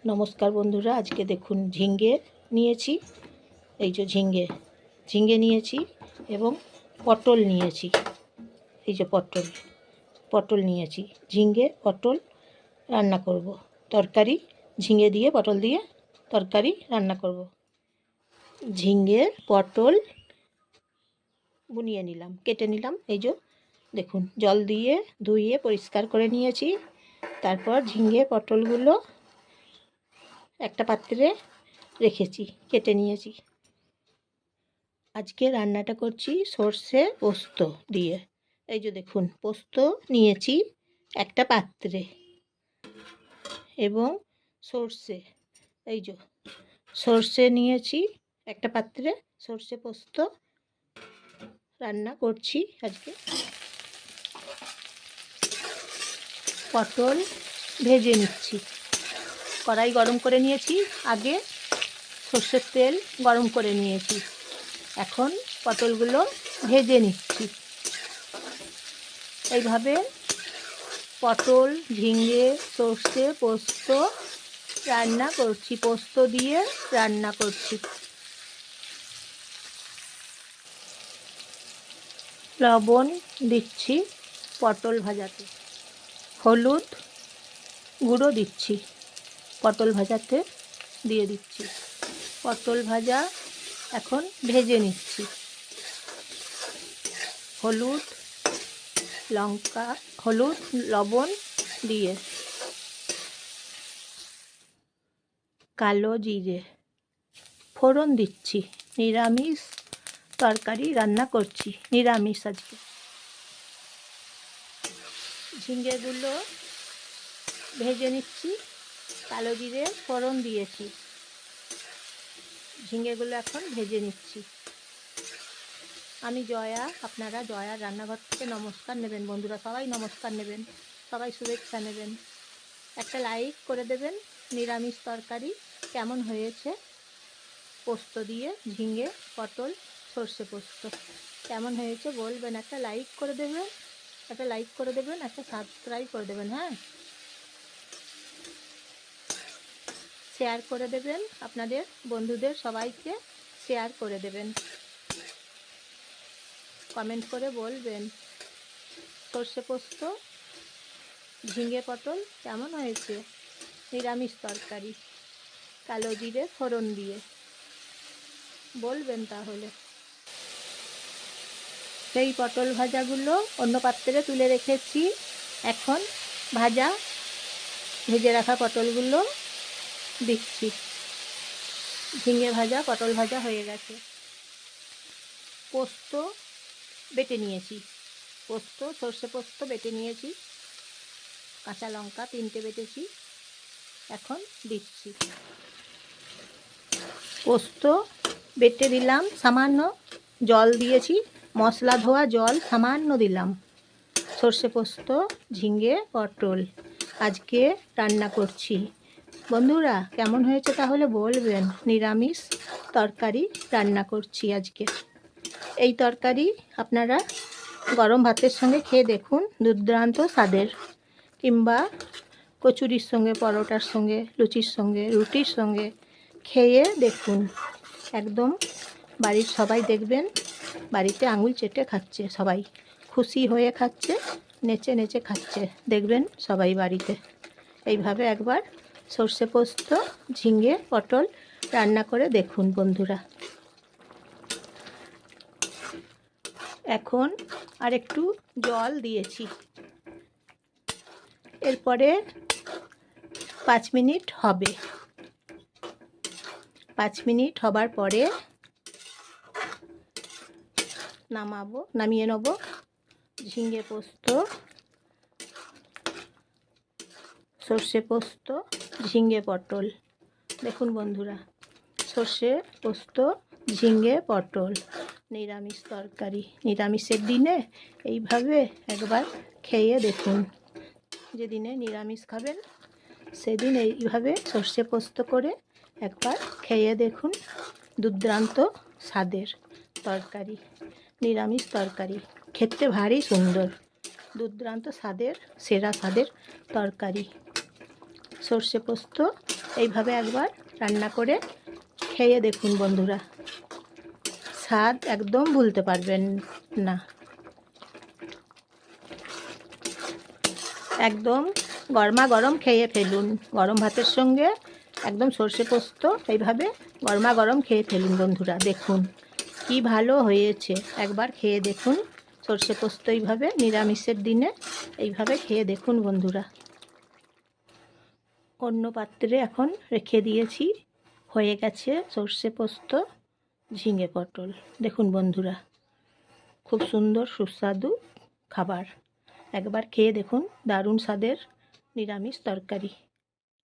নমস্কার বন্ধুরা, আজকে দেখুন ঝিঙ্গে নিয়েছি। এই যে ঝিঙ্গে নিয়েছি এবং পটল নিয়েছি। এই যে পটল নিয়েছি। ঝিঙ্গে পটল রান্না করব তরকারি। ঝিঙ্গে দিয়ে পটল দিয়ে তরকারি রান্না করব। ঝিঙ্গে পটল বুনিয়ে নিলাম, কেটে নিলাম। এই যে দেখুন, জল দিয়ে ধুয়ে পরিষ্কার করে নিয়েছি। তারপর ঝিঙ্গে পটলগুলো একটা পাত্রে রেখেছি, কেটে নিয়েছি। আজকে রান্নাটা করছি সর্ষে পোস্ত দিয়ে। এই যে দেখুন, পোস্ত নিয়েছি একটা পাত্রে এবং সর্ষে, এই যে সর্ষে নিয়েছি একটা পাত্রে। সর্ষে পোস্ত রান্না করছি আজকে। পটল ভেজে নিচ্ছি। কড়াই গরম করে নিয়েছি, আগে সর্ষের তেল গরম করে নিয়েছি। এখন পটলগুলো ভেজে নিচ্ছি। এইভাবে পটল, ঝিঙ্গে, সর্ষে পোস্ত রান্না করছি, পোস্ত দিয়ে রান্না করছি। লবণ দিচ্ছি পটল ভাজাতে, হলুদ গুঁড়ো দিচ্ছি পটল ভাজাতে, দিয়ে দিচ্ছি। পটল ভাজা এখন ভেজে নিচ্ছি। হলুদ লবণ দিয়ে কালো জিরে ফোড়ন দিচ্ছি। নিরামিষ তরকারি রান্না করছি, নিরামিষ আজকে। ঝিঙ্গেগুলো ভেজে নিচ্ছি, কালো জিরে ফোড়ন দিয়েছি। ঝিঙ্গেগুলো এখন ভেজে নিচ্ছি। আমি জয়া, আপনারা জয়ার রান্নাঘর থেকে নমস্কার নেবেন বন্ধুরা, সবাই নমস্কার নেবেন, সবাই শুভেচ্ছা নেবেন। একটা লাইক করে দেবেন। নিরামিষ তরকারি কেমন হয়েছে, পোস্ত দিয়ে ঝিঙ্গে পটল সর্ষে পোস্ত কেমন হয়েছে বলবেন। একটা লাইক করে দেবেন, একটা সাবস্ক্রাইব করে দেবেন। হ্যাঁ, শেয়ার করে দেবেন, আপনাদের বন্ধুদের সবাইকে শেয়ার করে দেবেন। কমেন্ট করে বলবেন সর্ষে পোস্ত ঝিঙ্গে পটল কেমন হয়েছে, নিরামিষ তরকারি কালো জিরে ফোড়ন দিয়ে বলবেন। তাহলে সেই পটল ভাজাগুলো অন্য পাত্রে তুলে রেখেছি। এখন ভেজে রাখা পটলগুলো দিচ্ছি। ঝিঙ্গে ভাজা পটল ভাজা হয়ে গেছে। পোস্ত বেটে নিয়েছি, সর্ষে পোস্ত বেটে নিয়েছি। কাঁচা লঙ্কা 3টে বেটেছি, এখন দিচ্ছি। পোস্ত বেটে দিলাম, সামান্য জল দিয়েছি, মশলা ধোয়া জল সামান্য দিলাম। সর্ষে পোস্ত ঝিঙ্গে পটল আজকে রান্না করছি বন্ধুরা। কেমন হয়েছে তাহলে বলবেন। নিরামিষ তরকারি রান্না করছি আজকে। এই তরকারি আপনারা গরম ভাতের সঙ্গে খেয়ে দেখুন, দুর্দান্ত স্বাদের। কিংবা কচুরির সঙ্গে, পরোটার সঙ্গে, লুচির সঙ্গে, রুটির সঙ্গে খেয়ে দেখুন। একদম বাড়ির সবাই দেখবেন বাড়িতে আঙুল চেটে খাচ্ছে, সবাই খুশি হয়ে খাচ্ছে, নেচে নেচে খাচ্ছে, দেখবেন সবাই বাড়িতে। এইভাবে একবার সর্ষে পোস্ত ঝিঙ্গে পটল রান্না করে দেখুন বন্ধুরা। এখন আর একটু জল দিয়েছি। এরপরে 5 মিনিট হবে। 5 মিনিট হবার পরে নামিয়ে নেব। ঝিঙ্গে পোস্ত, সর্ষে পোস্ত ঝিঙ্গে পটল দেখুন বন্ধুরা। সর্ষে পোস্ত ঝিঙ্গে পটল নিরামিষ তরকারি, নিরামিষের দিনে এইভাবে একবার খেয়ে দেখুন। যেদিনে নিরামিষ খাবেন সেদিন এইভাবে সর্ষে পোস্ত করে একবার খেয়ে দেখুন। দুর্দান্ত স্বাদের তরকারি, নিরামিষ তরকারি, খেতে ভারী সুন্দর, দুর্দান্ত স্বাদের, সেরা স্বাদের তরকারি। সর্ষে পোস্ত এইভাবে একবার রান্না করে খেয়ে দেখুন বন্ধুরা, স্বাদ একদম ভুলতে পারবেন না। একদম গরমা গরম খেয়ে ফেলুন, গরম ভাতের সঙ্গে একদম সর্ষে পোস্ত এইভাবে গরমা গরম খেয়ে ফেলুন বন্ধুরা। দেখুন কি ভালো হয়েছে, একবার খেয়ে দেখুন সর্ষে পোস্ত এইভাবে নিরামিষের দিনে এইভাবে খেয়ে দেখুন বন্ধুরা। অন্য পাত্রে এখন রেখে দিয়েছি, হয়ে গেছে সর্ষে পোস্ত ঝিঙে পটল। দেখুন বন্ধুরা, খুব সুন্দর সুস্বাদু খাবার, একবার খেয়ে দেখুন, দারুণ স্বাদের নিরামিষ তরকারি।